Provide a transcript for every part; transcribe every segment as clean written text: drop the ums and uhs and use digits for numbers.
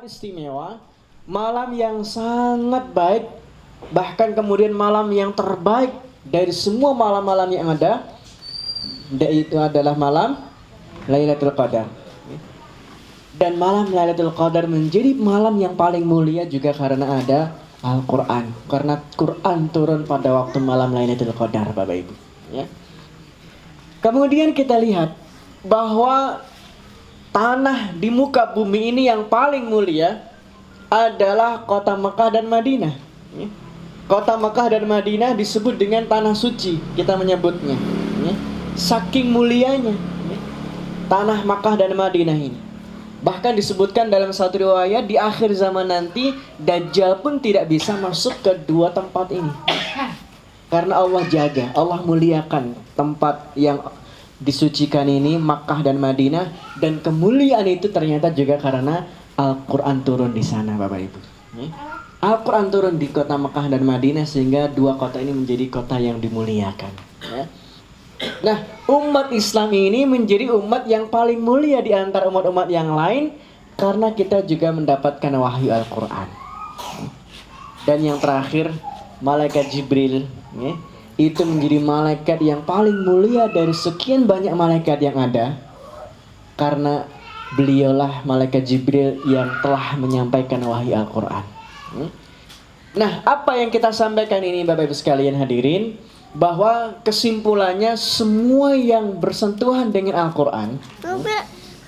istimewa, malam yang sangat baik, bahkan kemudian malam yang terbaik dari semua malam-malam yang ada, yaitu adalah malam Lailatul Qadar. Dan malam Lailatul Qadar menjadi malam yang paling mulia juga karena ada Al-Quran. Karena Quran turun pada waktu malam Lailatul Qadar, Bapak Ibu. Ya. Kemudian kita lihat bahwa tanah di muka bumi ini yang paling mulia adalah kota Mekah dan Madinah. Kota Mekah dan Madinah disebut dengan tanah suci, kita menyebutnya. Saking mulianya tanah Mekah dan Madinah ini. Bahkan disebutkan dalam satu riwayat di akhir zaman nanti Dajjal pun tidak bisa masuk ke dua tempat ini. Karena Allah jaga, Allah muliakan tempat yang disucikan ini, Makkah dan Madinah, dan kemuliaan itu ternyata juga karena Al-Quran turun di sana, Bapak Ibu. Al-Quran turun di kota Makkah dan Madinah sehingga dua kota ini menjadi kota yang dimuliakan. Nah, umat Islam ini menjadi umat yang paling mulia di antara umat-umat yang lain karena kita juga mendapatkan wahyu Al-Quran. Dan yang terakhir, malaikat Jibril, itu menjadi malaikat yang paling mulia dari sekian banyak malaikat yang ada karena beliaulah malaikat Jibril yang telah menyampaikan wahyu Al-Quran. Nah, apa yang kita sampaikan ini Bapak Ibu sekalian hadirin, bahwa kesimpulannya semua yang bersentuhan dengan Al-Quran,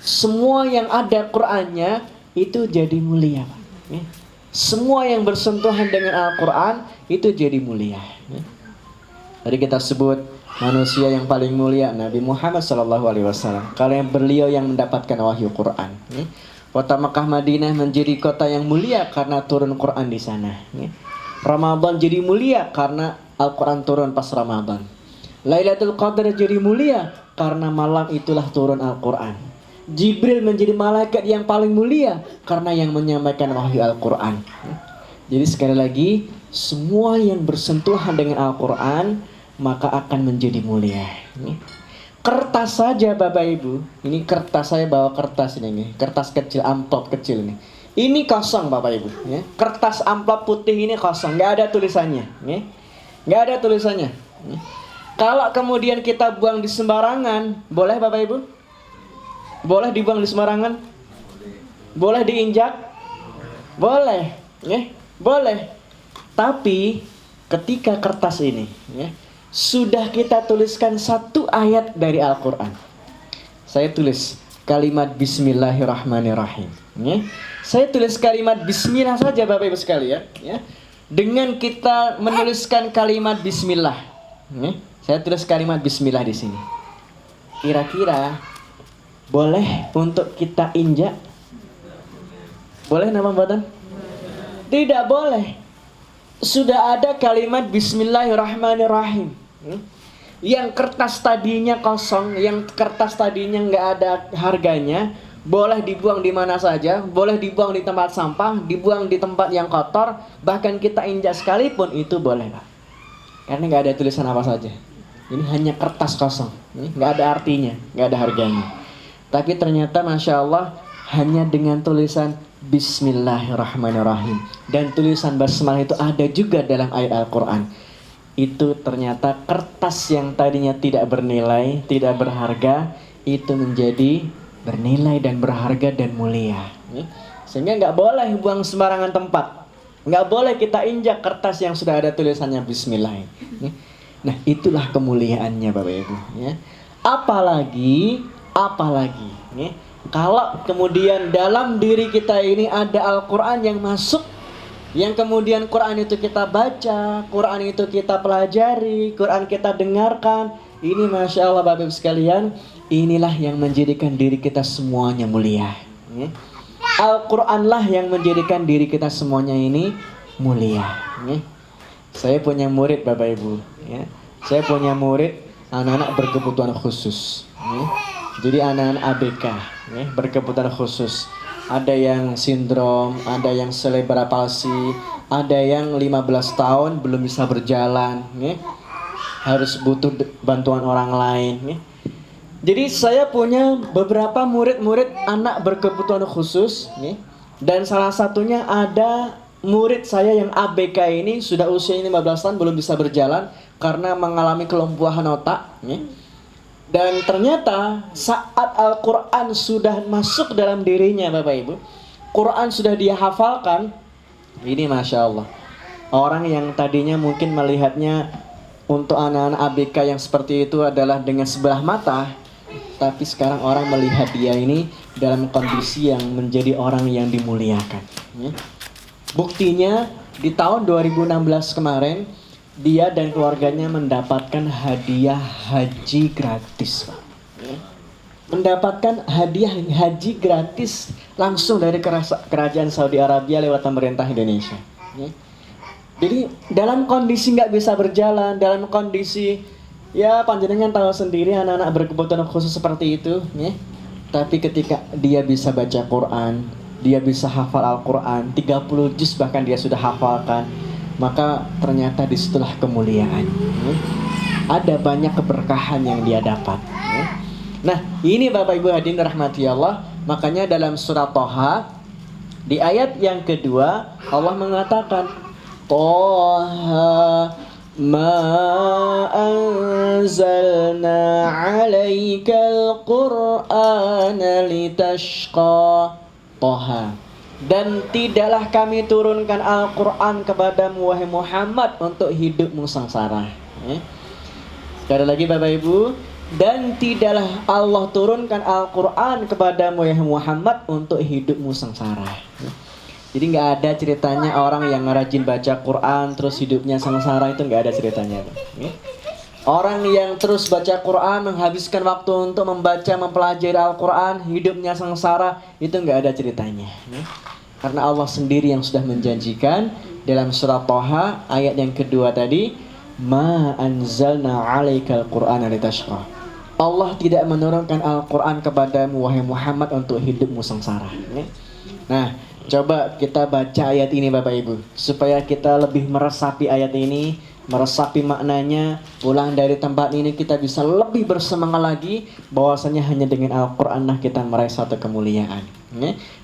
semua yang ada Qurannya itu jadi mulia. Semua yang bersentuhan dengan Al-Quran itu jadi mulia. Tadi kita sebut manusia yang paling mulia Nabi Muhammad SAW. Kalau beliau yang mendapatkan wahyu Quran. Kota Makkah Madinah menjadi kota yang mulia karena turun Quran di sana. Ramadan jadi mulia karena Al-Quran turun pas Ramadan. Lailatul Qadar jadi mulia karena malam itulah turun Al-Quran. Jibril menjadi malaikat yang paling mulia karena yang menyampaikan wahyu Al-Quran. Jadi sekali lagi, semua yang bersentuhan dengan Al-Quran maka akan menjadi mulia. Kertas saja Bapak Ibu, ini kertas, saya bawa kertas ini, kertas kecil, amplop kecil ini. Ini kosong Bapak Ibu. Kertas amplop putih ini kosong, nggak ada tulisannya. Nggak ada tulisannya. Kalau kemudian kita buang di sembarangan, boleh Bapak Ibu? Boleh dibuang di sembarangan? Boleh diinjak? Boleh. Boleh. Tapi ketika kertas ini sudah kita tuliskan satu ayat dari Al-Quran. Saya tulis kalimat Bismillahirrahmanirrahim. Saya tulis kalimat Bismillah saja Bapak Ibu sekalian. Dengan kita menuliskan kalimat Bismillah, saya tulis kalimat Bismillah di sini. Kira-kira boleh untuk kita injak? Boleh nama badan? Tidak boleh. Sudah ada kalimat Bismillahirrahmanirrahim. Yang kertas tadinya kosong, yang kertas tadinya nggak ada harganya, boleh dibuang di mana saja, boleh dibuang di tempat sampah, dibuang di tempat yang kotor, bahkan kita injak sekalipun itu boleh Pak. Karena nggak ada tulisan apa saja. Ini hanya kertas kosong, ini nggak ada artinya, nggak ada harganya. Tapi ternyata Masya Allah hanya dengan tulisan Bismillahirrahmanirrahim dan tulisan basmalah itu ada juga dalam ayat Al-Quran. Itu ternyata kertas yang tadinya tidak bernilai, tidak berharga, itu menjadi bernilai dan berharga dan mulia. Sehingga nggak boleh buang sembarangan tempat, nggak boleh kita injak kertas yang sudah ada tulisannya Bismillah. Nah itulah kemuliaannya Bapak Ibu. Apalagi kalau kemudian dalam diri kita ini ada Al-Quran yang masuk, yang kemudian Quran itu kita baca, Quran itu kita pelajari, Quran kita dengarkan, ini Masya Allah Bapak Ibu sekalian, inilah yang menjadikan diri kita semuanya mulia. Al-Quranlah yang menjadikan diri kita semuanya ini mulia. Saya punya murid Bapak Ibu. Saya punya murid anak-anak berkebutuhan khusus. Jadi anak-anak ABK berkebutuhan khusus. Ada yang sindrom, ada yang cerebral palsy, ada yang 15 tahun belum bisa berjalan, harus butuh bantuan orang lain. Jadi saya punya beberapa murid-murid anak berkebutuhan khusus, Dan salah satunya ada murid saya yang ABK ini sudah usia 15 tahun belum bisa berjalan karena mengalami kelumpuhan otak. Ya. Dan ternyata saat Al-Quran sudah masuk dalam dirinya Bapak Ibu, Quran sudah dia hafalkan, ini Masya Allah. Orang yang tadinya mungkin melihatnya untuk anak-anak ABK yang seperti itu adalah dengan sebelah mata, tapi sekarang orang melihat dia ini dalam kondisi yang menjadi orang yang dimuliakan. Ya. Buktinya di tahun 2016 kemarin dia dan keluarganya mendapatkan hadiah haji gratis, Pak. Ya. Mendapatkan hadiah haji gratis langsung dari kerajaan Saudi Arabia lewat pemerintah Indonesia. Ya. Jadi dalam kondisi nggak bisa berjalan, dalam kondisi ya panjenengan tahu sendiri anak-anak berkebutuhan khusus seperti itu, ya. Tapi ketika dia bisa baca Quran, dia bisa hafal Al-Quran, 30 juz bahkan dia sudah hafalkan, maka ternyata disitulah kemuliaan. Ya. Ada banyak keberkahan yang dia dapat. Ya. Nah ini Bapak Ibu hadirin rahmati Allah, makanya dalam surat Thaha di ayat yang kedua Allah mengatakan Thaha ma anzalna 'alaikal qur'ana litashqa. Thaha, dan tidaklah kami turunkan Al-Quran kepadamu wahai Muhammad untuk hidupmu sengsara. Sekali lagi Bapak Ibu, dan tidaklah Allah turunkan Al-Quran kepadamu wahai Muhammad untuk hidupmu sengsara. Jadi nggak ada ceritanya orang yang rajin baca Quran terus hidupnya sengsara, itu nggak ada ceritanya. Orang yang terus baca Quran, menghabiskan waktu untuk membaca, mempelajari Al-Quran, hidupnya sengsara, itu nggak ada ceritanya. Karena Allah sendiri yang sudah menjanjikan dalam surat Thaha ayat yang kedua tadi, Ma anzalna 'alaikal Qur'ana litashqa. Allah tidak menurunkan Al-Quran kepadamu wahai Muhammad untuk hidupmu sengsara. Nah, coba kita baca ayat ini Bapak Ibu, supaya kita lebih meresapi ayat ini, meresapi maknanya. Pulang dari tempat ini kita bisa lebih bersemangat lagi bahwasanya hanya dengan Al-Quran lah kita meraih satu kemuliaan.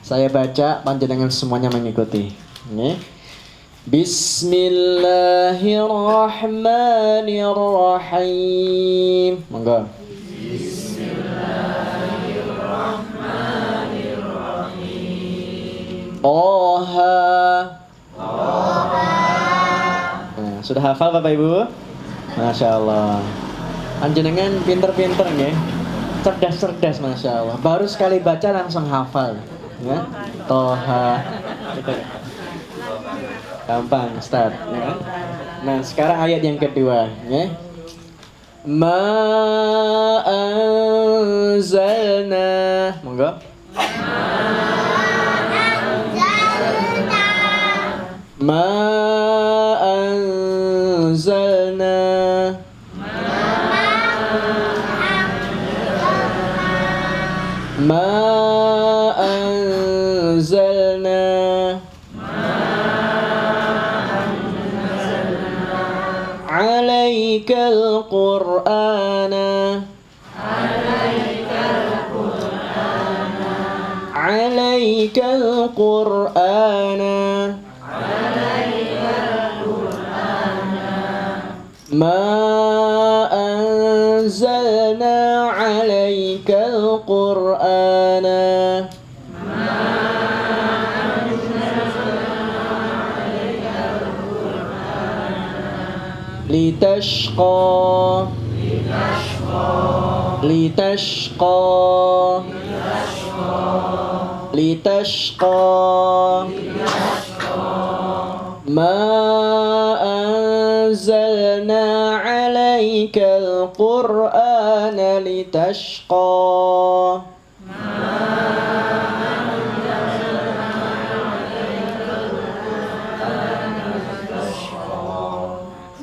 Saya baca, panjenengan semuanya mengikuti. Bismillahirrahmanirrahim. Monggo. Thaha. Nah, sudah hafal Bapak Ibu? Masya Allah. Panjenengan pinter-pinter ya, cerdas-cerdas Masya Allah. Baru sekali baca langsung hafal, ya. Thaha. Gampang, Ustaz. Ya. Nah, sekarang ayat yang kedua, ya. Ma anzalna. Monggo. Ma anzalna. Ma anzalna. Alaikal Qur'ana. Alaikal Qur'ana. Ma anzalna 'alaikal Qur'ana litashqa. Litashqa. Litashqa. Ma anzalna 'alaikal Qur'ana litashqa.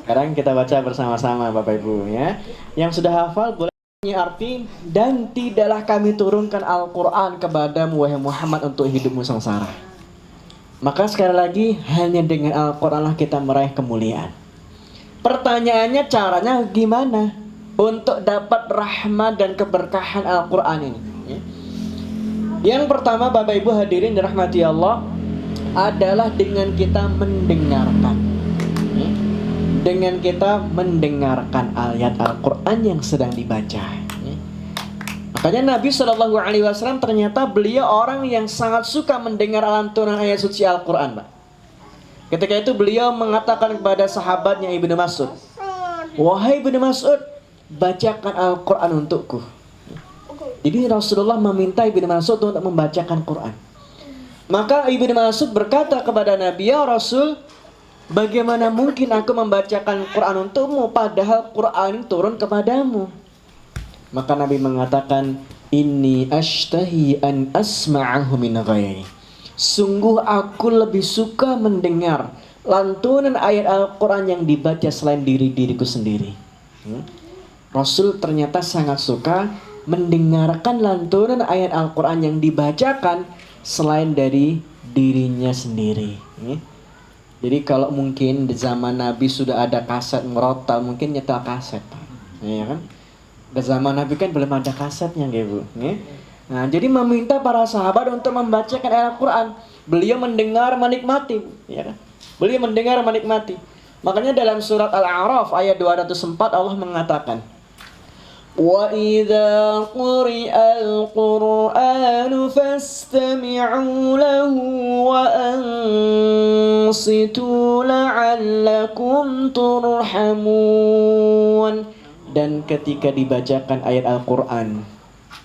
Sekarang kita baca bersama-sama Bapak Ibu ya. Yang sudah hafal boleh arti, dan tidaklah kami turunkan Al-Quran kepadamu wahai Muhammad untuk hidupmu sengsara. Maka sekali lagi hanya dengan Al-Quran lah kita meraih kemuliaan. Pertanyaannya caranya gimana untuk dapat rahmat dan keberkahan Al-Quran ini? Yang pertama Bapak Ibu hadirin dirahmati Allah, adalah dengan kita mendengarkan. Dengan kita mendengarkan ayat Al-Quran yang sedang dibaca. Makanya Nabi Shallallahu Alaihi Wasallam ternyata beliau orang yang sangat suka mendengar lantunan ayat suci Al-Quran, Pak. Ketika itu beliau mengatakan kepada sahabatnya Ibnu Mas'ud, "Wahai Ibnu Mas'ud, bacakan Al-Quran untukku." Jadi Rasulullah meminta Ibnu Mas'ud untuk membacakan Quran. Maka Ibnu Mas'ud berkata kepada Nabi, "Ya Rasul, bagaimana mungkin aku membacakan Quran untukmu padahal Quran turun kepadamu?" Maka Nabi mengatakan, "Inni ashtahi an asma'ahu min ghairi." Sungguh aku lebih suka mendengar lantunan ayat Al-Quran yang dibaca selain diriku sendiri. Rasul ternyata sangat suka mendengarkan lantunan ayat Al-Quran yang dibacakan selain dari dirinya sendiri. Jadi kalau mungkin di zaman Nabi sudah ada kaset merotal, mungkin nyetel kaset, Pak. Ya kan? Di zaman Nabi kan belum ada kasetnya, Bu. Nah, jadi meminta para sahabat untuk membacakan ayat Al-Quran. Beliau mendengar, menikmati, ya kan? Beliau mendengar, menikmati. Makanya dalam surat Al-A'raf ayat 204 Allah mengatakan, وَإِذَا قُرِئَ الْقُرْآنُ فَاسْتَمِعُوا لَهُ وَأَنصِتُوا لَعَلَّكُمْ تُرْحَمُونَ. Dan ketika dibacakan ayat Al-Quran,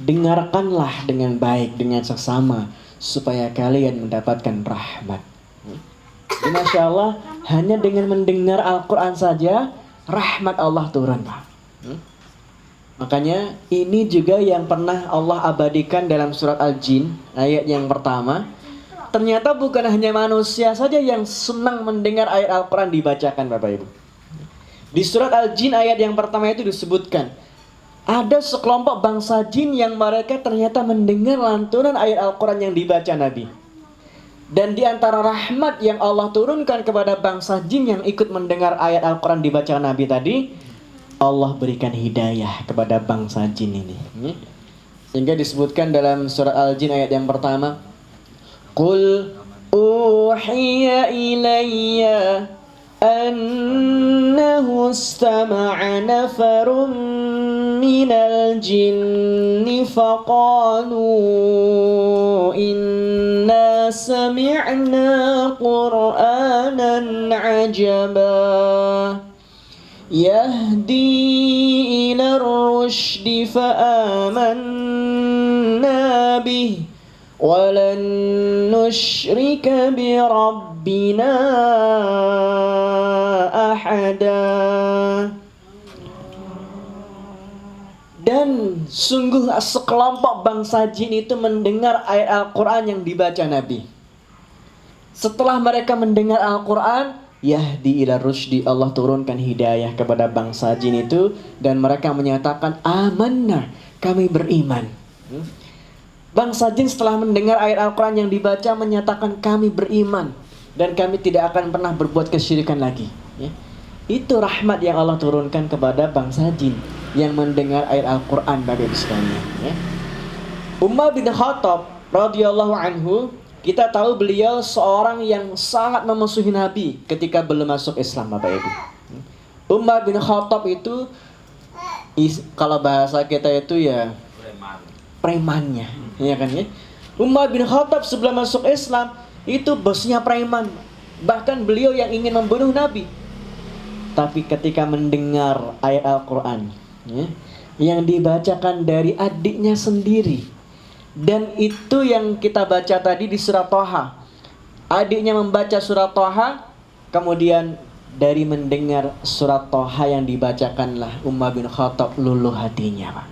dengarkanlah dengan baik, dengan seksama, supaya kalian mendapatkan rahmat. Jadi, Masya Allah, hanya dengan mendengar Al-Quran saja, rahmat Allah turun, Pak. Makanya ini juga yang pernah Allah abadikan dalam surat Al-Jin, ayat yang pertama. Ternyata bukan hanya manusia saja yang senang mendengar ayat Al-Quran dibacakan, Bapak Ibu. Di surat Al-Jin ayat yang pertama itu disebutkan, ada sekelompok bangsa jin yang mereka ternyata mendengar lantunan ayat Al-Quran yang dibaca Nabi. Dan di antara rahmat yang Allah turunkan kepada bangsa jin yang ikut mendengar ayat Al-Quran dibaca Nabi tadi, Allah berikan hidayah kepada bangsa jin ini. Sehingga disebutkan dalam surat Al-Jin ayat yang pertama, Qul uhiya ilayya annahu istama'a nafarun minal jinni faqalu inna sami'na qur'anan ajaba yahdi ila ar-rushdi fa'amanna bih walan nusyrika bi rabbina ahada. Dan sungguh sekelompok bangsa jin itu mendengar ayat Al-Quran yang dibaca Nabi. Setelah mereka mendengar Al-Quran, yahdi ila rusydi, Allah turunkan hidayah kepada bangsa jin itu, dan mereka menyatakan amanna, kami beriman. Bangsa jin setelah mendengar ayat Al-Quran yang dibaca menyatakan kami beriman dan kami tidak akan pernah berbuat kesyirikan lagi. Itu rahmat yang Allah turunkan kepada bangsa jin yang mendengar ayat Al-Quran, Bapak Ibu sekalian. Umar bin Khattab radhiyallahu anhu, kita tahu beliau seorang yang sangat memusuhi Nabi ketika belum masuk Islam, Bapak Ibu. Umar bin Khattab itu kalau bahasa kita itu ya premannya, ya kan ya. Umar bin Khattab sebelum masuk Islam itu bosnya preman. Bahkan beliau yang ingin membunuh Nabi. Tapi ketika mendengar ayat Al-Quran yang dibacakan dari adiknya sendiri, dan itu yang kita baca tadi di surat Thaha, adiknya membaca surat Thaha, kemudian dari mendengar surat Thaha yang dibacakanlah Umar bin Khattab luluh hatinya, Pak.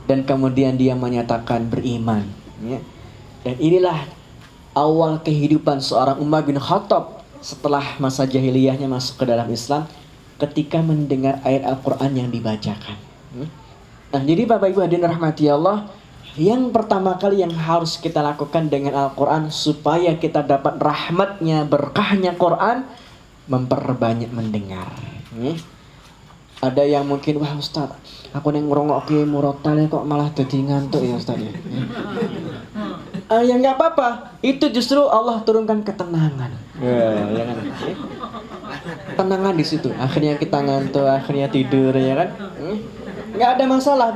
Dan kemudian dia menyatakan beriman. Dan inilah awal kehidupan seorang Umar bin Khattab setelah masa jahiliyahnya masuk ke dalam Islam, ketika mendengar ayat Al-Quran yang dibacakan. Nah, jadi Bapak Ibu hadirin rahmati Allah, yang pertama kali yang harus kita lakukan dengan Al-Quran supaya kita dapat rahmatnya, berkahnya Quran, memperbanyak mendengar. Ada yang mungkin, wah Ustaz, aku yang ngerongok ke murotalnya kok malah jadi ngantuk ya Ustaz ya. Ya nggak apa-apa. Itu justru Allah turunkan ketenangan. Ya kan? Ketenangan di situ. Akhirnya kita ngantuk, akhirnya tidur, ya kan? Nggak ada masalah.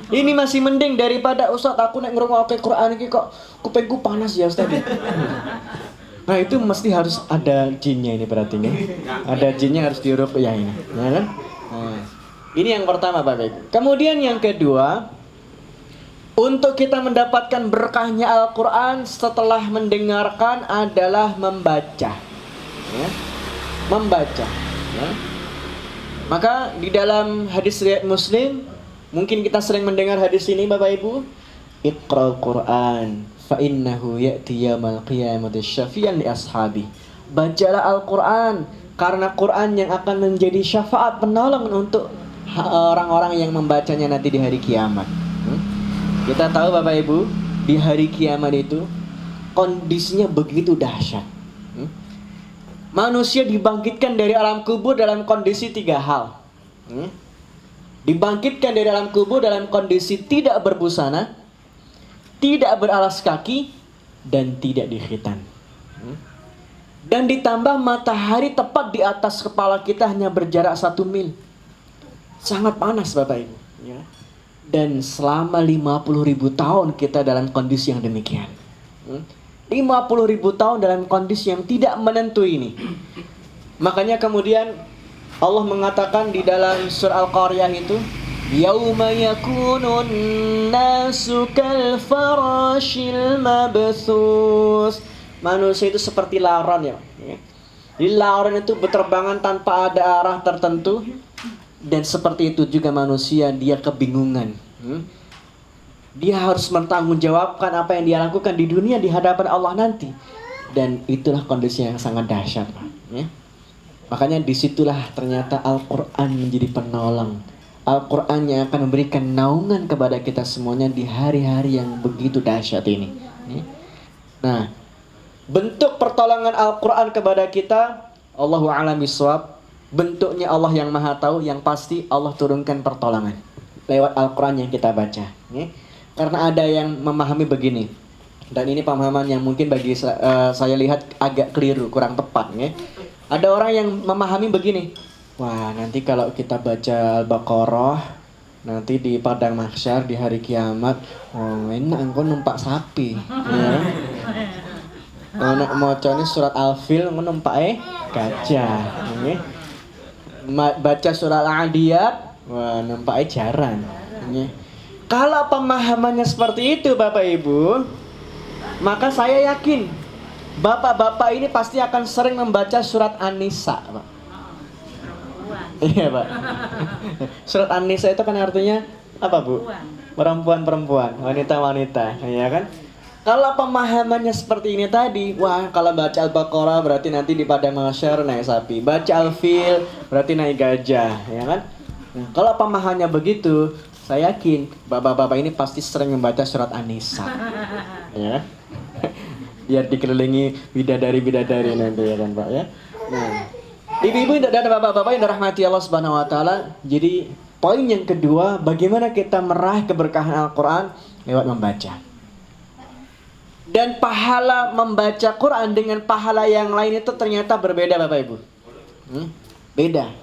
Ini masih mending daripada Ustaz aku nek ngrungokke Quran iki kok kupingku panas ya Ustaz. Nah itu mesti harus ada jinnya ini berarti nih. Ada jinnya harus diurup ya ini, ya kan? Nah, ini yang pertama Bapak Ibu. Kemudian yang kedua, untuk kita mendapatkan berkahnya Al-Quran setelah mendengarkan adalah membaca, ya. Membaca, ya. Maka di dalam hadis riwayat Muslim, mungkin kita sering mendengar hadis ini Bapak Ibu. Iqra'ul Quran fa innahu ya'ti yaumal qiyamati syafi'an li ashabi. Bacalah Al-Quran karena Quran yang akan menjadi syafaat penolong untuk orang-orang yang membacanya nanti di hari kiamat. Kita tahu Bapak Ibu, di hari kiamat itu kondisinya begitu dahsyat. Manusia dibangkitkan dari alam kubur dalam kondisi 3 hal. Dibangkitkan dari alam kubur dalam kondisi tidak berbusana, tidak beralas kaki, dan tidak dikhitan. Dan ditambah matahari tepat di atas kepala kita hanya berjarak 1 mil. Sangat panas Bapak Ibu, ya. Dan selama 50.000 tahun kita dalam kondisi yang demikian. 50.000 tahun dalam kondisi yang tidak menentu ini. Makanya kemudian Allah mengatakan di dalam surah Al-Qaryah itu, yauma yakunun nasu kal farashil mabthus. Manusia itu seperti laron ya. Di laron itu berterbangan tanpa ada arah tertentu. Dan seperti itu juga manusia, dia kebingungan. Dia harus bertanggungjawabkan apa yang dia lakukan di dunia di hadapan Allah nanti. Dan itulah kondisi yang sangat dahsyat, Pak. Ya. Makanya disitulah ternyata Al-Quran menjadi penolong. Al-Quran yang akan memberikan naungan kepada kita semuanya di hari-hari yang begitu dahsyat ini. Ya. Nah, bentuk pertolongan Al-Quran kepada kita, Allahu a'lam bishawab, bentuknya Allah yang maha tahu. Yang pasti Allah turunkan pertolongan lewat Al-Quran yang kita baca, ya. Karena ada yang memahami begini, dan ini pemahaman yang mungkin bagi saya lihat agak keliru, kurang tepat, ya. Ada orang yang memahami begini, wah nanti kalau kita baca Al-Baqarah, nanti di padang mahsyar di hari kiamat, oh enak engkau numpak sapi, ya. Anak mocone surat Al-Fil numpak gajah, ya. Baca surat Al-Adiyat, wah numpak jaran, ya. Kalau pemahamannya seperti itu Bapak Ibu, maka saya yakin bapak-bapak ini pasti akan sering membaca surat An-Nisa, Pak. Iya, Pak. Surat An-Nisa itu kan artinya apa, Bu? Perempuan-perempuan, wanita-wanita, ya kan? Kalau pemahamannya seperti ini tadi, wah kalau baca Al-Baqarah berarti nanti di padang mahsyar naik sapi. Baca Al-Fil berarti naik gajah, ya kan? Nah, kalau pemahamannya begitu, saya yakin bapak-bapak ini pasti sering membaca surat An-Nisa, ya. Biar dikelilingi bidadari-bidadari nanti, ya kan Pak, ya. Nah, ibu-ibu dan bapak-bapak yang dirahmati Allah Subhanahu wa taala, jadi poin yang kedua, bagaimana kita meraih keberkahan Al-Quran lewat membaca. Dan pahala membaca Quran dengan pahala yang lain itu ternyata berbeda Bapak Ibu. Beda.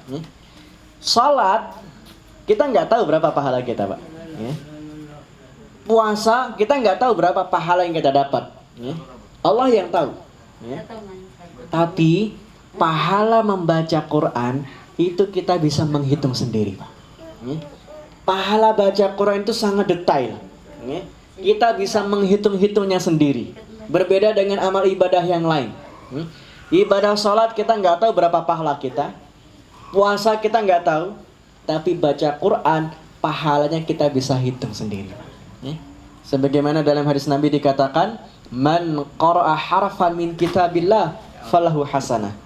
Salat kita nggak tahu berapa pahala kita, Pak. Ya. Puasa kita nggak tahu berapa pahala yang kita dapat. Ya. Allah yang tahu. Ya. Tapi pahala membaca Quran itu kita bisa menghitung sendiri, Pak. Ya. Pahala baca Quran itu sangat detail. Ya. Kita bisa menghitung-hitungnya sendiri. Berbeda dengan amal ibadah yang lain. Ibadah sholat kita nggak tahu berapa pahala kita. Puasa kita nggak tahu. Tapi baca Quran, pahalanya kita bisa hitung sendiri. Sebagaimana dalam hadis Nabi dikatakan, man qara'a harfan min kitabillah falahu hasanah.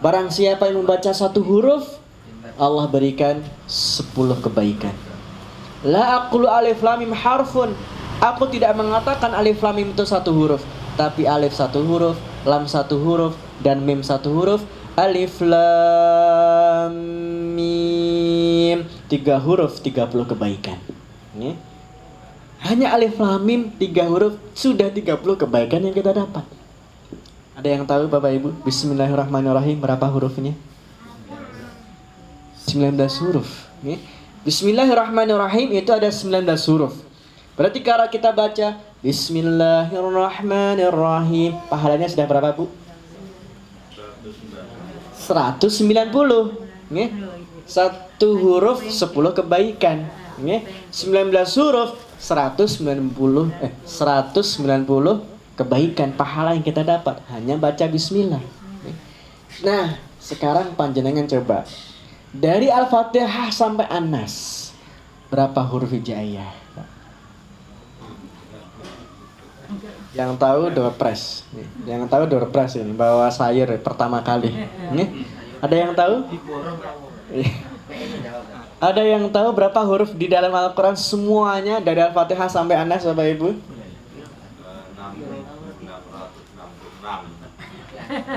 Barang siapa yang membaca 1 huruf, Allah berikan 10 kebaikan. La aqulu alif lam mim harfun. Aku tidak mengatakan alif lam mim itu 1 huruf, tapi alif 1 huruf, lam 1 huruf, dan mim 1 huruf. Alif lam mim 3 huruf 30 kebaikan. Hanya alif lam mim 3 huruf sudah 30 kebaikan yang kita dapat. Ada yang tahu Bapak Ibu? Bismillahirrahmanirrahim berapa hurufnya? 19 huruf. Bismillahirrahmanirrahim itu ada 19 huruf. Berarti kalau kita baca Bismillahirrahmanirrahim, pahalanya sudah berapa Bu? 190. Satu huruf 10 kebaikan. 19 huruf 190 kebaikan pahala yang kita dapat hanya baca bismillah. Nah, sekarang panjenengan coba dari Al-Fatihah sampai An-Nas berapa huruf hijaiyah? Yang tahu door press. Yang tahu door press ini bawa sayur pertama kali. Ada yang tahu? Ada yang tahu berapa huruf di dalam Al-Quran semuanya dari Al-Fatihah sampai An-Nas Bapak Ibu? 6.000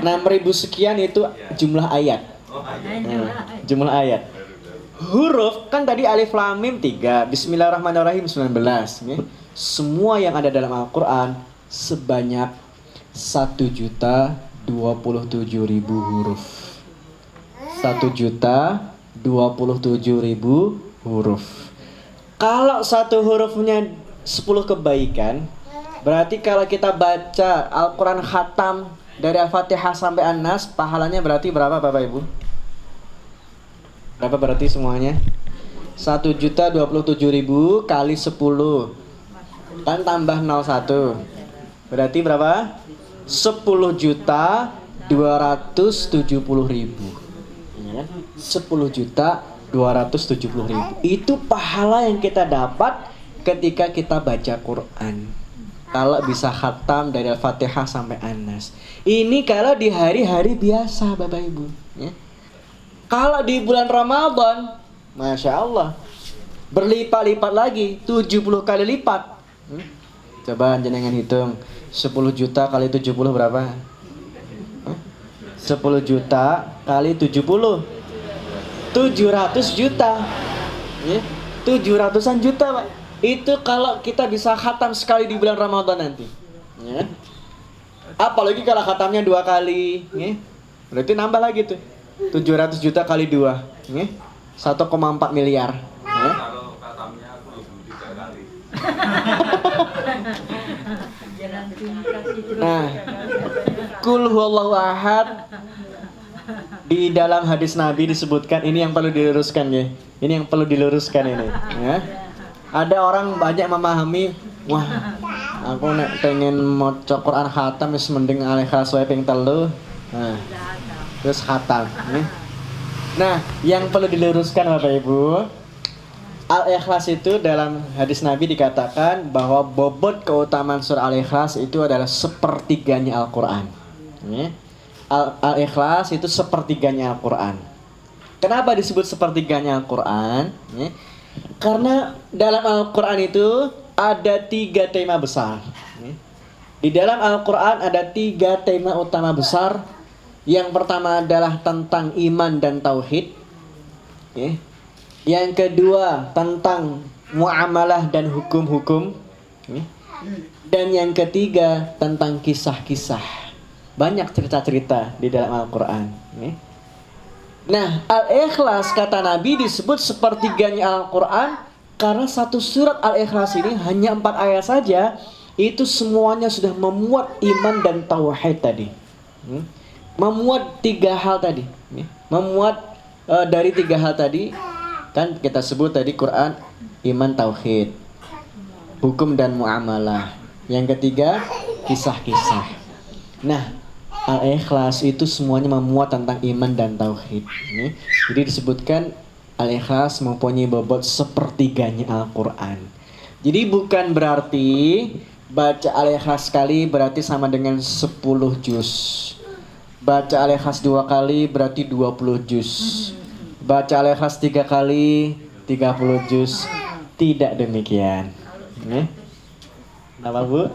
sekian itu jumlah ayat. Jumlah ayat. Huruf kan tadi alif lam mim 3, bismillahirrahmanirrahim 19. Semua yang ada dalam Al-Quran sebanyak 1.027.000 huruf. 1.027.000 huruf. Kalau satu hurufnya 10 kebaikan, berarti kalau kita baca Al-Quran khatam dari Al-Fatihah sampai An-Nas, pahalanya berarti berapa Bapak Ibu? Berapa berarti semuanya? 1.027.000 kali 10 kan tambah 01. Berarti berapa? 10.270.000. 10.270.000 itu pahala yang kita dapat ketika kita baca Quran. Kalau bisa khatam dari Al-Fatihah sampai An-Nas. Ini kalau di hari-hari biasa Bapak Ibu ya. Kalau di bulan Ramadan, Masya Allah, berlipat-lipat lagi, 70 kali lipat. Coba jenengan hitung 10 juta kali 70 berapa? 10 juta kali 70 700 juta ya, 700-an juta Pak. Itu kalau kita bisa khatam sekali di bulan Ramadan nanti ya. Apalagi kalau khatamnya 2 kali ya. Berarti nambah lagi tuh 700 juta kali 2 ya. 1,4 miliar ya. Kalau khatamnya 23 kali. Nah, Qul huwallahu ahad di dalam hadis Nabi disebutkan, ini yang perlu diluruskan ya. Ini yang perlu diluruskan ini ya. Ada orang banyak memahami, wah, aku nek pengen maca Quran khatam wis mending Al-Ikhlas wae ping 3. Nah, terus khatam ya. Nah, yang perlu diluruskan Bapak Ibu, Al-Ikhlas itu dalam hadis Nabi dikatakan bahwa bobot keutamaan surah Al-Ikhlas itu adalah sepertiganya Al-Quran ya. Al-Ikhlas itu sepertiganya Al-Quran. Kenapa disebut sepertiganya Al-Quran ya? Karena dalam Al-Quran itu ada 3 tema besar ya. Di dalam Al-Quran ada 3 tema utama besar. Yang pertama adalah tentang iman dan tauhid ya. Yang kedua tentang muamalah dan hukum-hukum ya. Dan yang ketiga tentang kisah-kisah. Banyak cerita-cerita di dalam Al-Quran ya. Nah, Al-Ikhlas kata Nabi disebut sepertiganya Al-Quran karena satu surat Al-Ikhlas ini hanya 4 ayat saja. Itu semuanya sudah memuat iman dan tauhid tadi memuat 3 hal tadi memuat dari 3 hal tadi. Kan kita sebut tadi Quran, iman, tauhid, hukum dan muamalah. Yang ketiga, kisah-kisah. Nah, Al-Ikhlas itu semuanya memuat tentang iman dan tauhid. Jadi disebutkan Al-Ikhlas mempunyai bobot sepertiganya Al-Quran. Jadi bukan berarti baca Al-Ikhlas sekali berarti sama dengan 10 juz. Baca Al-Ikhlas 2 kali berarti 20 juz. Baca Al-Ikhlas 3 kali 30 juz. Tidak demikian. Kenapa Bu?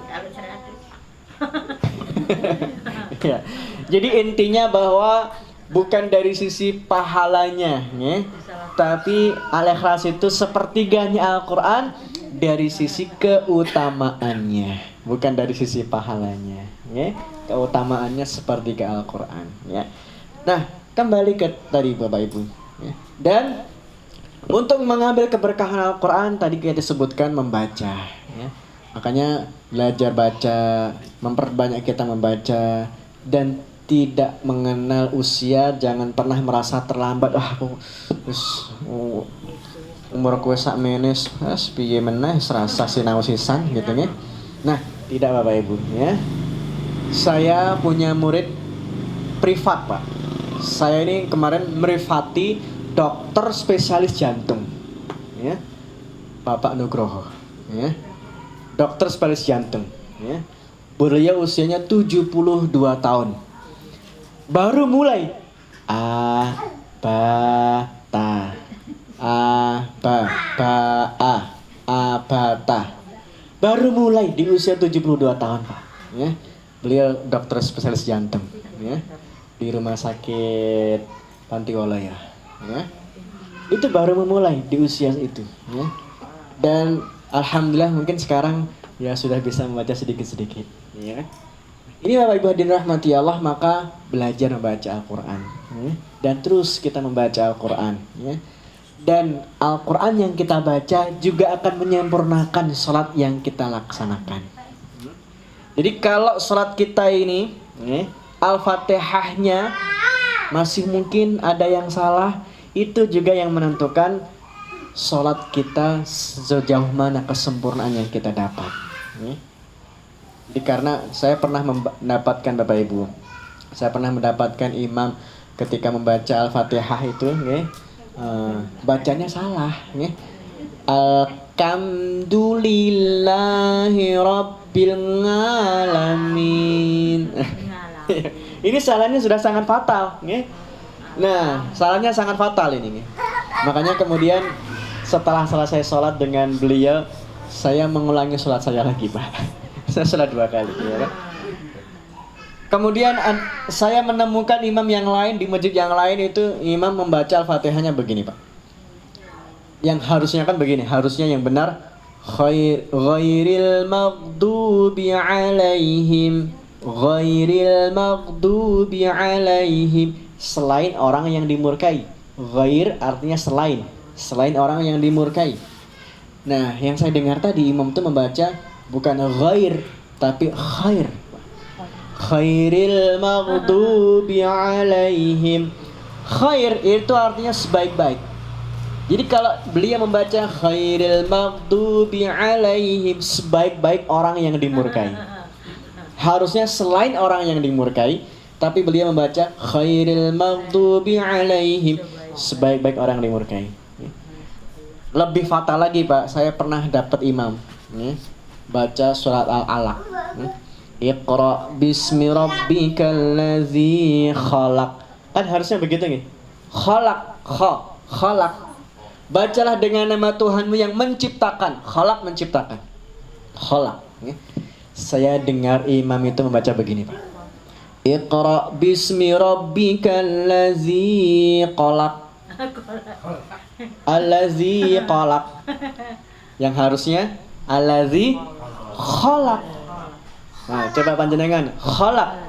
Ya. Jadi intinya bahwa bukan dari sisi pahalanya ya. Tapi Al-Ikhlas itu sepertiganya Al-Quran dari sisi keutamaannya, bukan dari sisi pahalanya, ya. Keutamaannya seperti ke Al-Qur'an, ya. Nah, kembali ke tadi Bapak Ibu, ya. Dan untuk mengambil keberkahan Al-Qur'an tadi kita disebutkan membaca, ya. Makanya belajar baca, memperbanyak kita membaca, dan tidak mengenal usia. Jangan pernah merasa terlambat. Aku umur kue sak menes, piye meneh serasa sinau sisan gitu ya. Nah, tidak Bapak Ibu, ya. Saya punya murid privat, Pak. Saya ini kemarin merifati dokter spesialis jantung, ya. Bapak Nugroho, ya. Dokter spesialis jantung, ya. Beliau usianya 72 tahun. Baru mulai abata. Baru mulai di usia 72 tahun, Pak. Ya. Beliau dokter spesialis jantung, ya. Di rumah sakit Pantiwalaya, ya. Itu baru memulai di usia itu, ya. Dan alhamdulillah mungkin sekarang ya sudah bisa membaca sedikit-sedikit, ya. Ini Bapak Ibu hadirin rahmati Allah, maka belajar membaca Al-Qur'an, ya. Dan terus kita membaca Al-Qur'an, ya. Dan Al-Qur'an yang kita baca juga akan menyempurnakan sholat yang kita laksanakan. Jadi kalau sholat kita ini, ya, Al-Fatihahnya masih mungkin ada yang salah, itu juga yang menentukan sholat kita sejauh mana kesempurnaan yang kita dapat. Jadi karena saya pernah mendapatkan Bapak Ibu, saya pernah mendapatkan imam ketika membaca Al-Fatihah itu, bacanya salah. Alhamdulillahi Rabbil Alamin. Ini salahnya sudah sangat fatal. Nah, salahnya sangat fatal ini. Makanya kemudian setelah selesai sholat dengan beliau, saya mengulangi sholat saya lagi, Pak. Saya sholat 2 kali, ya. Kemudian saya menemukan imam yang lain di masjid yang lain, itu imam membaca Al-Fatihahnya begini, Pak. Yang harusnya kan begini, harusnya yang benar ghairil maghdubi alaihim, ghairil maghdubi alaihim, selain orang yang dimurkai. Ghair artinya selain orang yang dimurkai. Nah, yang saya dengar tadi imam itu membaca bukan ghair tapi khair. Khairil maghdubi alaihim. Khair itu artinya sebaik-baik. Jadi kalau beliau membaca khairil maghdubi alaihim, sebaik-baik orang yang dimurkai. Harusnya selain orang yang dimurkai, tapi beliau membaca khairil maghdubi alaihim, sebaik-baik orang yang dimurkai. Lebih fatal lagi, Pak, saya pernah dapat imam, baca surat Al-Alaq. Iqra bismi rabbikal ladzi khalaq. Kan harusnya begitu nih. Khalaq. Bacalah dengan nama Tuhanmu yang menciptakan. Khalaq, menciptakan. Khalaq. Saya dengar imam itu membaca begini, Pak. Iqra bismi rabbikal ladzi khalaq. Allazi khalaq. Yang harusnya allazi khalaq. Nah, coba panjenengan khalaq.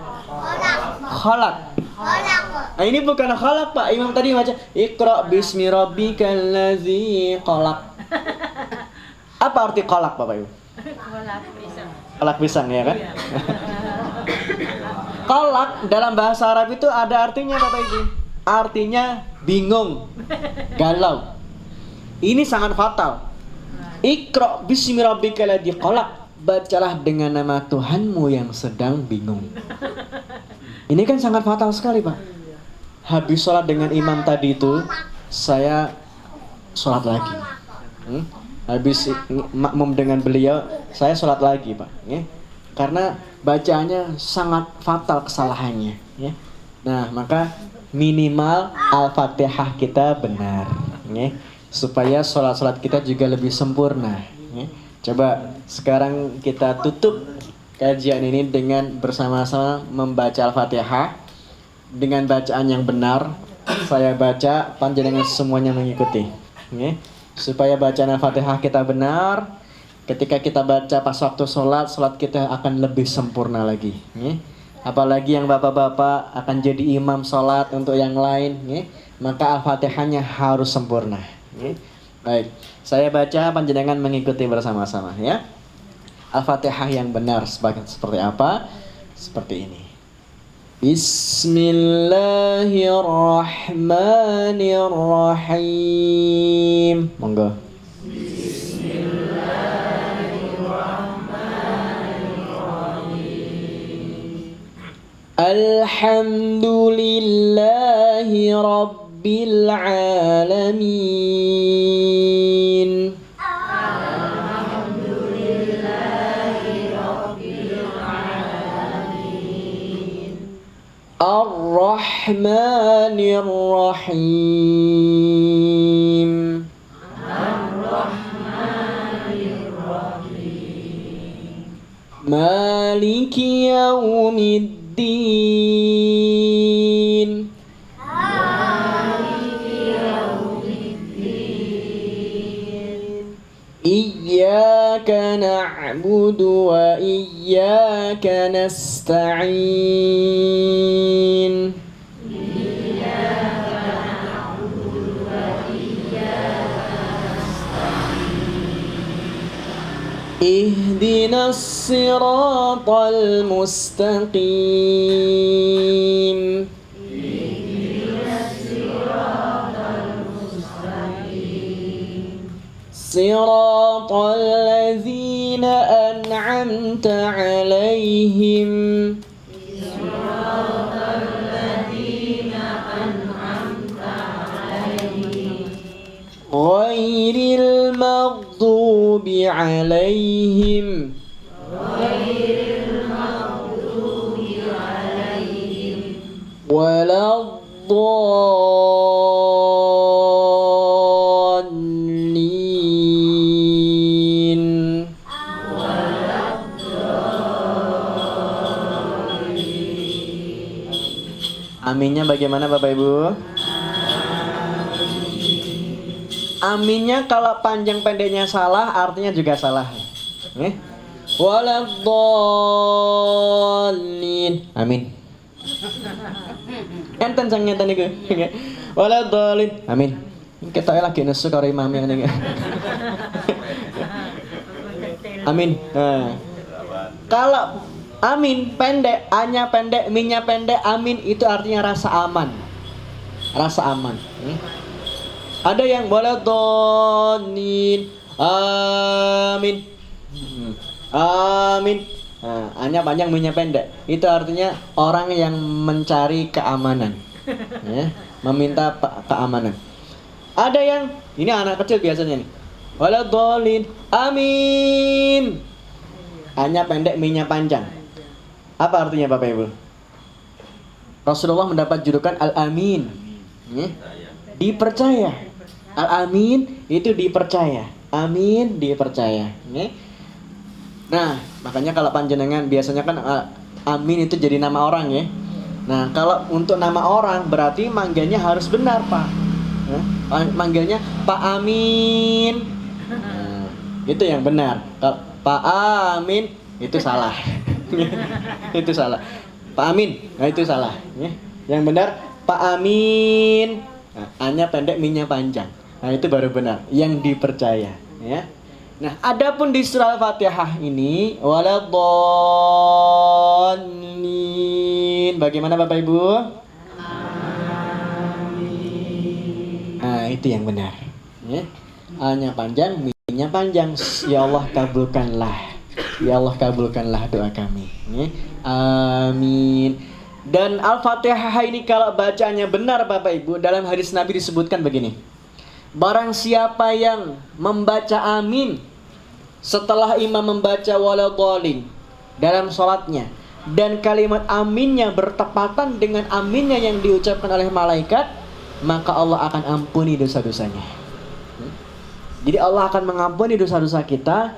Nah, ini bukan khalaq, Pak. Imam tadi baca Iqra bismi rabbikal ladzi khalaq. Apa arti khalaq, Bapak Ibu? Kolak pisang, ya kan? Kolak dalam bahasa Arab itu ada artinya, Bapak Ibu. Artinya bingung, galau. Ini sangat fatal. Iqra bismi rabbikal ladzi khalaq. Bacalah dengan nama Tuhanmu yang sedang bingung. Ini kan sangat fatal sekali, Pak. Habis sholat dengan imam tadi itu, saya sholat lagi. Habis makmum dengan beliau, saya sholat lagi, Pak. Karena bacaannya sangat fatal kesalahannya. Nah, maka minimal Al-Fatihah kita benar, supaya sholat-sholat kita juga lebih sempurna. Coba sekarang kita tutup kajian ini dengan bersama-sama membaca Al-Fatihah dengan bacaan yang benar. Saya baca, panjenengan semuanya mengikuti, supaya bacaan Al-Fatihah kita benar. Ketika kita baca pas waktu sholat kita akan lebih sempurna lagi. Apalagi yang bapak-bapak akan jadi imam sholat untuk yang lain, maka Al-Fatihahnya harus sempurna. Baik, saya baca, panjenengan mengikuti bersama-sama ya. Al-Fatihah yang benar seperti apa? Seperti ini. Bismillahirrahmanirrahim. Monggo. Alhamdulillahi Rabbil Alamin. Ar-Rahmanir Rahim. Maliki Yaumiddin. Iyyaka na'budu wa iyyaka nasta'in. Ihdinas siratal mustaqim. Siratal ladzina an'amta 'alaihim. Ghairil maghdubi 'alaihim waladdallin. Aminnya bagaimana Bapak Ibu? Aminnya kalau panjang pendeknya salah, artinya juga salah. Waladdallin. Amin. Enten sang ngeten niku. Waladdallin. Amin. Ketoke lagi nesu karo imam ngene. Amin. Nah. Kalau amin pendek, a-nya pendek, min-nya pendek, amin itu artinya rasa aman. Rasa aman. Ada yang waladdallin. Amin. Amin. Nah, A-nya panjang, min-nya pendek. Itu artinya orang yang mencari keamanan. Ya, meminta keamanan. Ada yang ini anak kecil biasanya nih. Waladdallin. Amin. A-nya pendek, min-nya panjang. Apa artinya Bapak Ibu? Rasulullah mendapat julukan Al-Amin. Dipercaya. Al-Amin itu dipercaya. Amin dipercaya. Nah, makanya kalau panjenengan biasanya kan Amin itu jadi nama orang ya. Nah, kalau untuk nama orang berarti manggilnya harus benar, Pak. Manggilnya Pak Amin. Nah, itu yang benar. Kalau Pak Amin itu salah. Itu salah. Pak Amin, nah itu salah. Yang benar Pak Amin. Nah, A-nya pendek, min-nya panjang. Nah, itu baru benar, yang dipercaya, ya. Nah, adapun di surah Al-Fatihah ini waladdallin. Bagaimana Bapak Ibu? Amin. Nah, itu yang benar, ya. A-nya panjang, min-nya panjang. Ya Allah kabulkanlah. Ya Allah kabulkanlah doa kami, ya. Amin. Dan Al-Fatihah ini kalau bacanya benar Bapak Ibu, dalam hadis Nabi disebutkan begini. Barang siapa yang membaca amin setelah imam membaca waladdallin dalam sholatnya, dan kalimat aminnya bertepatan dengan aminnya yang diucapkan oleh malaikat, maka Allah akan ampuni dosa-dosanya. Jadi Allah akan mengampuni dosa-dosa kita,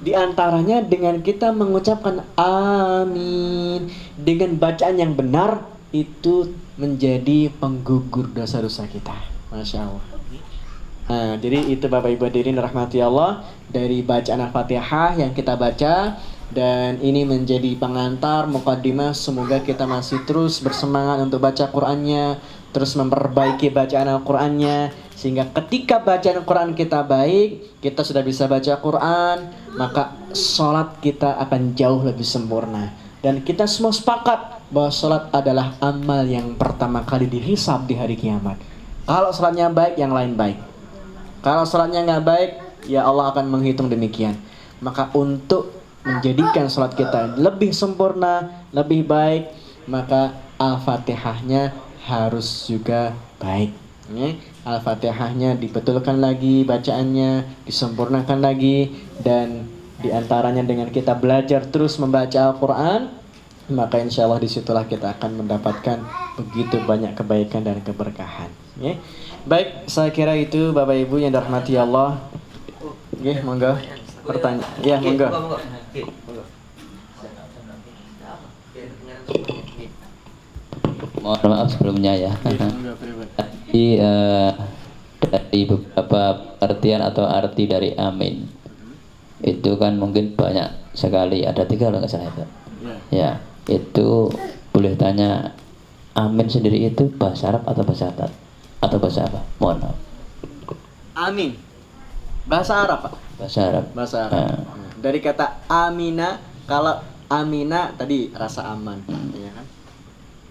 diantaranya dengan kita mengucapkan amin dengan bacaan yang benar, itu menjadi penggugur dosa-dosa kita. Masya Allah. Nah, jadi itu Bapak Ibu hadirin rahmati Allah dari bacaan Al-Fatihah yang kita baca, dan ini menjadi pengantar mukadimah. Semoga kita masih terus bersemangat untuk baca Qur'annya, terus memperbaiki bacaan Al-Qur'annya, sehingga ketika bacaan Al-Qur'an kita baik, kita sudah bisa baca Qur'an, maka sholat kita akan jauh lebih sempurna. Dan kita semua sepakat bahwa sholat adalah amal yang pertama kali dihisab di hari kiamat. Kalau sholatnya baik, yang lain baik. Kalau sholatnya nggak baik, ya Allah akan menghitung demikian. Maka untuk menjadikan sholat kita lebih sempurna, lebih baik, maka Al-Fatihahnya harus juga baik. Al-Fatihahnya dibetulkan lagi bacaannya, disempurnakan lagi, dan diantaranya dengan kita belajar terus membaca Al-Quran, maka insya Allah disitulah kita akan mendapatkan begitu banyak kebaikan dan keberkahan. Baik, saya kira itu Bapak Ibu yang dirahmati Allah. Monggo. Pertanyaan. Ya, monggo. Mohon maaf sebelumnya ya. Jadi dari beberapa artian atau arti dari amin itu kan mungkin banyak sekali, ada 3 kalau nggak salah Pak. Ya, itu boleh tanya, amin sendiri itu bahasa Arab atau bahasa Arab atau bahasa apa? Mohon maaf. Amin. Bahasa Arab, Pak. Bahasa Arab. Bahasa Arab. Dari kata amina, kalau amina tadi rasa aman, ya kan?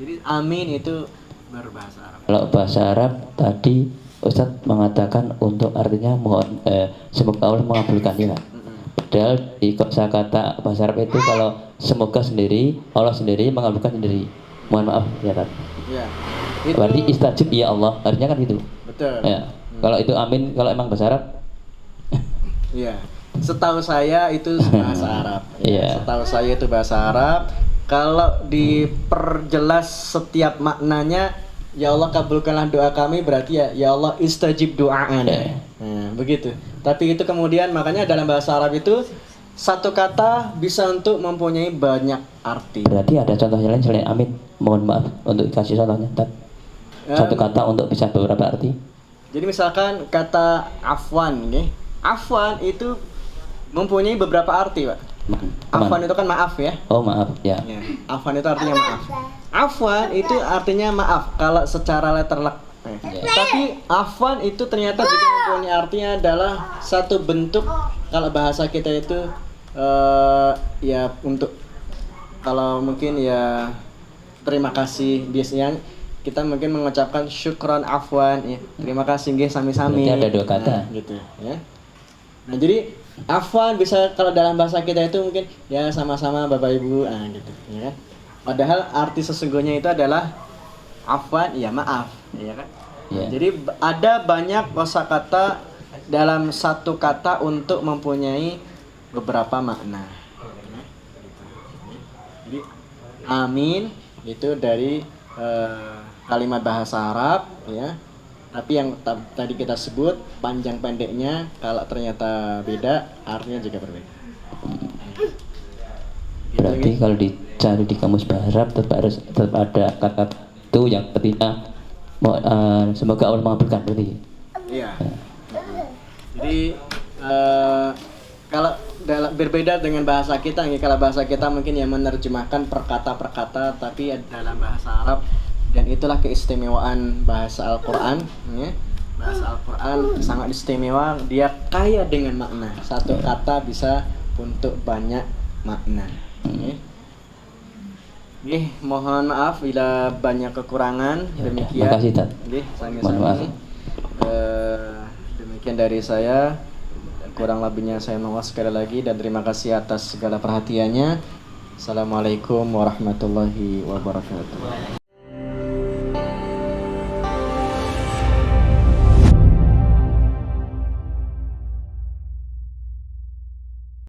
Jadi amin itu berbahasa Arab. Kalau bahasa Arab tadi Ustadz mengatakan untuk artinya mohon semoga Allah mengabulkan ya. Padahal di kosakata bahasa Arab itu kalau semoga sendiri, Allah sendiri, mengabulkan sendiri. Mohon maaf ya Pak. Ya. Itu, berarti istajib ya Allah, artinya kan gitu. betul. Ya. Kalau itu amin, kalau emang bahasa Arab. Iya. Setahu saya itu bahasa Arab. Iya. Setahu saya itu bahasa Arab. Kalau diperjelas setiap maknanya, ya Allah kabulkanlah doa kami, berarti ya Allah istajib doa'ana. Iya. Nah, begitu. Tapi itu kemudian makanya dalam bahasa Arab itu satu kata bisa untuk mempunyai banyak arti. Berarti ada contohnya lain selain amin. Mohon maaf untuk kasih contohnya. Satu kata untuk bisa beberapa arti. Jadi misalkan kata afwan, afwan itu mempunyai beberapa arti, Pak. Afwan itu kan maaf ya. Oh maaf ya. Afwan itu artinya maaf. Afwan itu artinya maaf kalau secara letterlek. Tapi afwan itu ternyata juga mempunyai artinya adalah satu bentuk, kalau bahasa kita itu ya untuk, kalau mungkin ya terima kasih, biasanya kita mungkin mengucapkan syukron afwan ya. Terima kasih nggih sami-sami. Berarti ada 2 kata. Nah, gitu ya. Nah, jadi afwan bisa kalau dalam bahasa kita itu mungkin ya sama-sama Bapak Ibu, gitu ya kan. Padahal arti sesungguhnya itu adalah afwan ya maaf, ya kan. Yeah. Jadi ada banyak kosakata dalam satu kata untuk mempunyai beberapa makna. Jadi amin itu dari kalimat bahasa Arab ya. Tapi yang tadi kita sebut panjang pendeknya kalau ternyata beda, artinya juga berbeda. Berarti gitu, kalau dicari di kamus bahasa Arab tetap ada kata itu yang artinya semoga Allah mengabulkan berarti. Iya. Jadi kalau berbeda dengan bahasa kita, kalau bahasa kita mungkin ya menerjemahkan per kata, tapi dalam bahasa Arab, dan itulah keistimewaan bahasa Al-Quran ya. Bahasa Al-Quran sangat istimewa, dia kaya dengan makna. Satu kata bisa untuk banyak makna ya. Mohon maaf bila banyak kekurangan. Demikian. Makasih, Tat. Mohon maaf. Demikian dari saya. Kurang lebihnya saya mohon sekali lagi, dan terima kasih atas segala perhatiannya. Assalamualaikum warahmatullahi wabarakatuh.